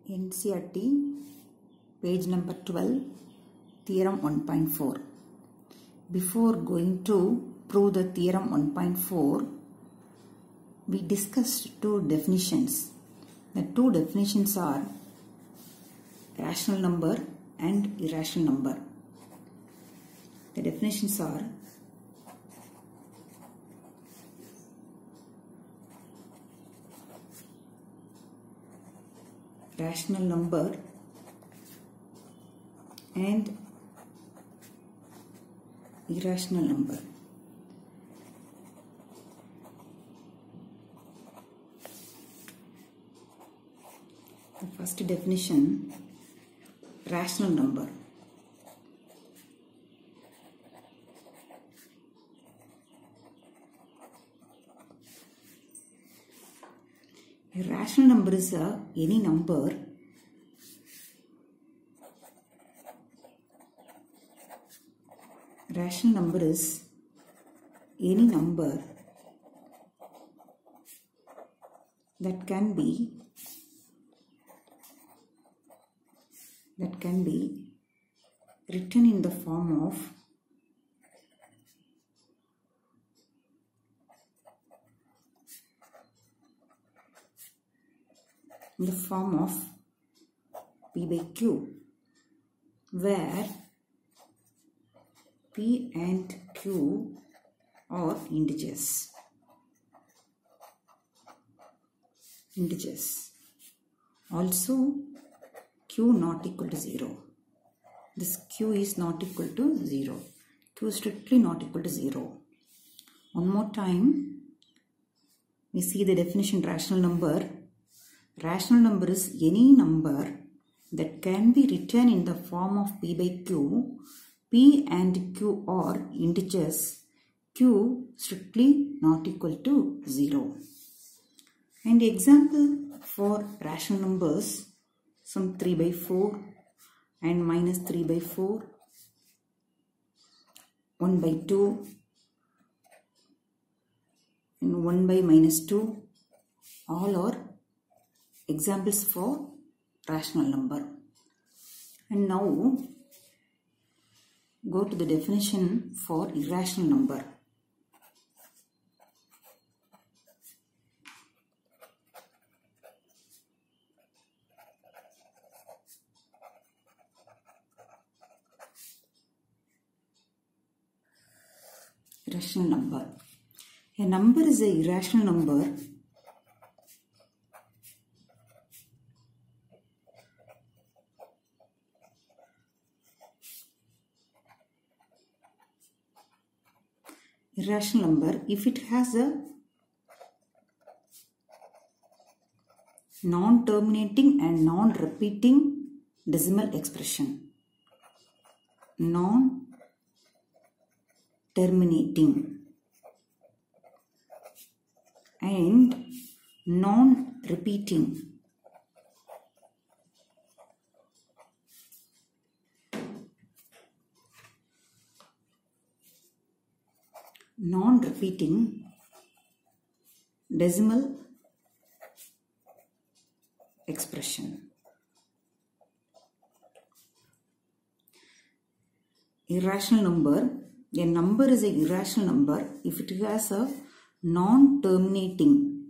NCERT, page number 12, Theorem 1.4. Before going to prove the Theorem 1.4, we discussed two definitions. The two definitions are rational number and irrational number. The definitions are rational number and irrational number. The first definition, rational number. A rational number is any number rational number is any number that can be written in the form of P by Q, where P and Q are integers. Also, Q not equal to 0. This Q is not equal to 0. Q is strictly not equal to 0. One more time, we see the definition rational number. Rational number is any number that can be written in the form of P by Q. P and Q are integers. Q strictly not equal to 0. And the example for rational numbers, some 3 by 4 and minus 3 by 4, 1 by 2 and 1 by minus 2, all are examples for rational number. And now go to the definition for irrational number. Irrational number. A number is an irrational number if it has a non-terminating and non-repeating decimal expression. Non-terminating and non-repeating. Non-repeating decimal expression. Irrational number. A number is an irrational number if it has a non-terminating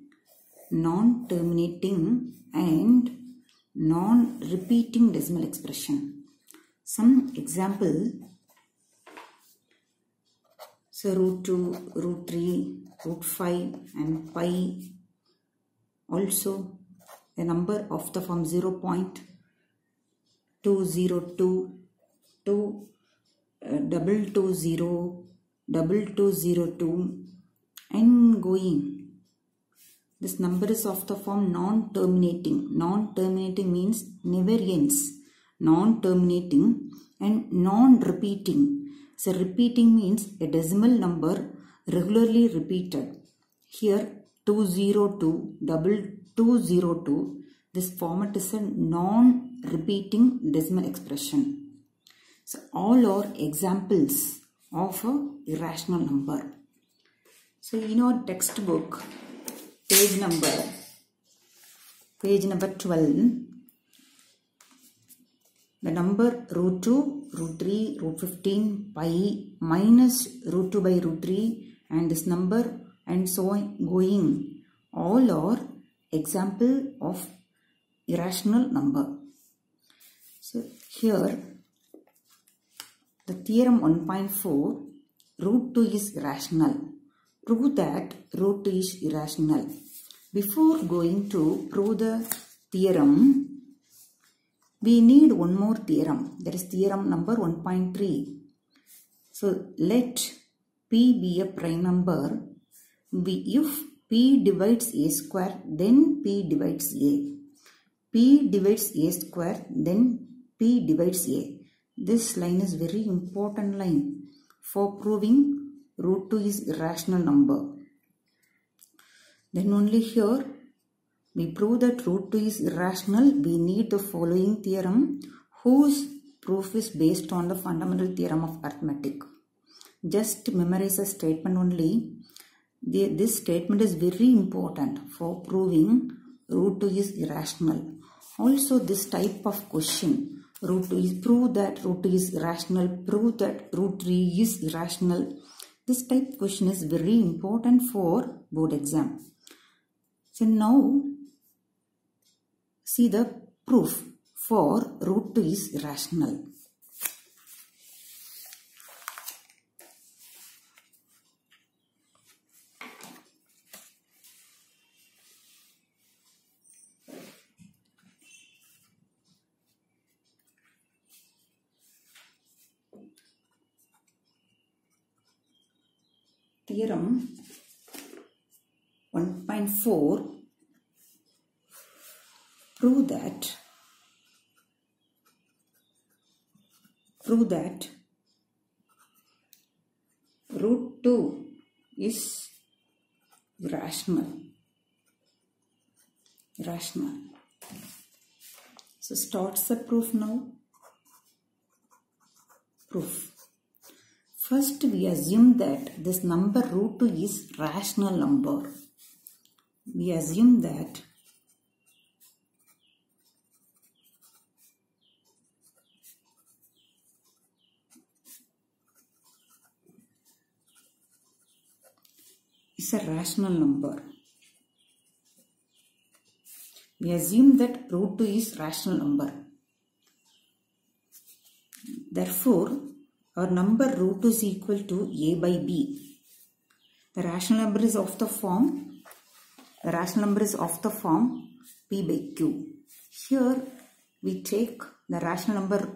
and non-repeating decimal expression. Some example. So root 2, root 3, root 5 and pi. Also a number of the form 0.202 to 220, 2202 and going. This number is of the form non-terminating. Non-terminating means never ends. Non-terminating and non-repeating. So repeating means a decimal number regularly repeated. Here 202, 2202, this format is a non-repeating decimal expression. So all are examples of an irrational number. So in our textbook, page number 12, the number root 2, root 3, root 15, pi minus root 2 by root 3 and this number and so on going, all are example of irrational number. So here the theorem 1.4, root 2 is irrational. Prove that root 2 is irrational. Before going to prove the theorem, we need one more theorem, that is theorem number 1.3. So let P be a prime number. If P divides A square, then P divides A. P divides A square, then P divides A. This line is very important line for proving root 2 is irrational number. Then only here we prove that root 2 is irrational. We need the following theorem whose proof is based on the fundamental theorem of arithmetic. Just memorize a statement only. This statement is very important for proving root 2 is irrational. Also this type of question, root 2 is prove that root 2 is irrational, prove that root 3 is irrational. This type of question is very important for board exam. So now see the proof for root 2 is irrational. Theorem 1.4, prove that root 2 is irrational. So starts the proof now. Proof. First we assume that this number root 2 is rational number. We assume that is a rational number. We assume that root 2 is rational number. Therefore, our number root 2 is equal to A by B. The rational number is of the form P by Q. Here we take the rational number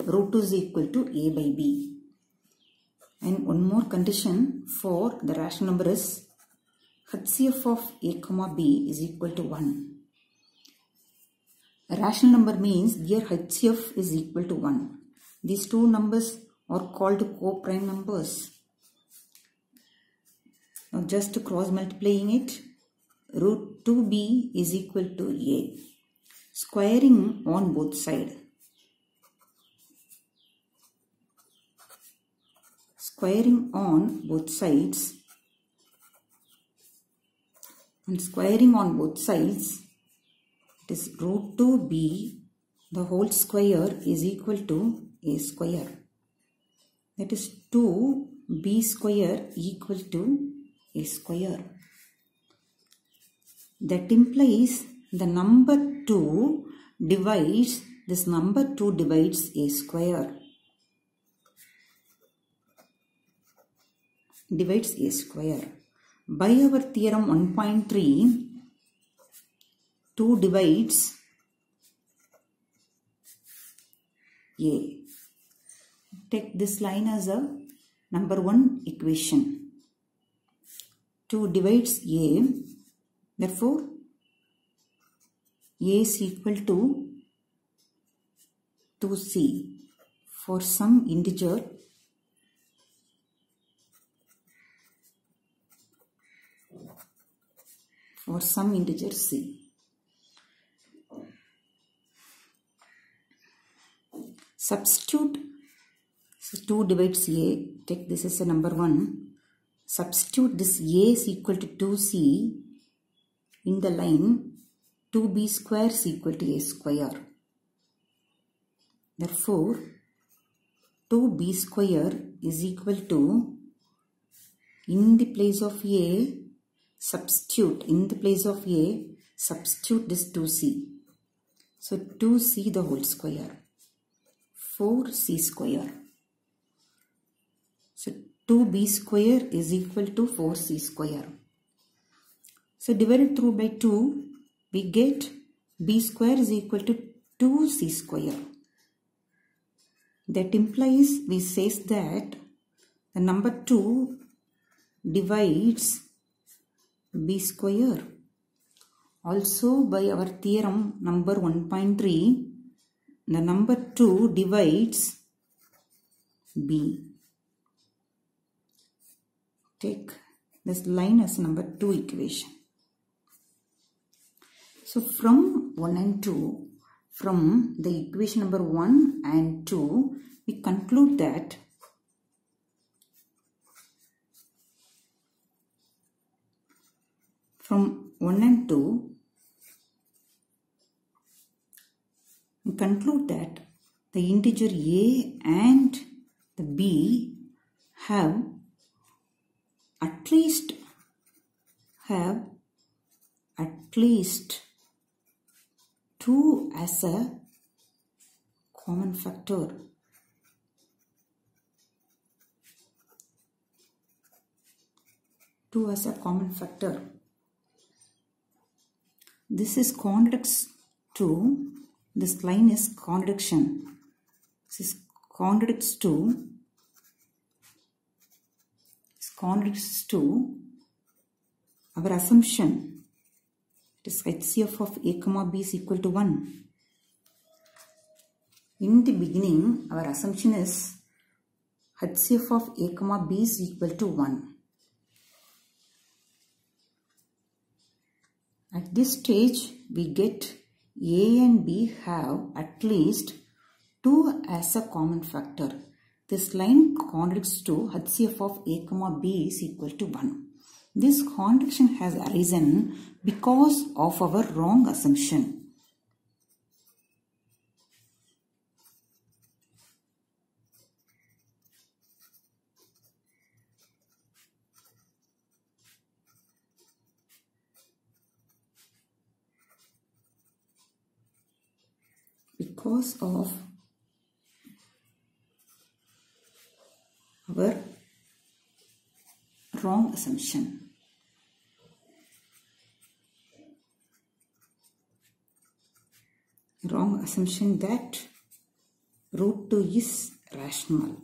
root 2 is equal to A by B. And one more condition for the rational number is HCF of A comma B is equal to 1. A rational number means here HCF is equal to 1. These two numbers are called co-prime numbers. Now just cross multiplying it, root 2b is equal to a. Squaring on both sides. Squaring on both sides. And squaring on both sides, it is root 2b the whole square is equal to a square. That is 2b square equal to a square. That implies the number 2 divides, this number 2 divides a square. Divides a square. By our theorem 1.3, 2 divides a. Take this line as a number 1 equation. 2 divides a. Therefore, a is equal to 2c for some integer c. Substitute, so 2 divides a, take this as a number 1. Substitute this a is equal to 2c in the line 2b square is equal to a square. Therefore, 2b square is equal to, in the place of a, substitute this 2c. So 2c the whole square, 4c square. So 2b square is equal to 4c square. So divided through by 2, we get b square is equal to 2c square. That implies, we says that the number 2 divides b square. Also by our theorem number 1.3, the number 2 divides b. Take this line as number 2 equation. So from 1 and 2, from the equation number 1 and 2, we conclude that from 1 and 2, we conclude that the integer a and the b have at least 2 as a common factor. This is contradicts to, this line is contradiction. This is contradicts to our assumption. It is HCF of a comma b is equal to 1. In the beginning, our assumption is HCF of a comma b is equal to 1. At this stage, we get a and b have at least 2 as a common factor. This line contradicts to HCF of a comma b is equal to 1. This contradiction has arisen because of our wrong assumption. Because of our wrong assumption. Wrong assumption that root 2 is rational.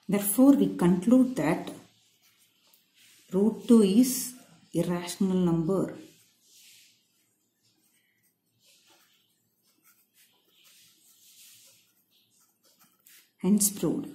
Therefore, we conclude that root 2 is irrational number. Hence proved.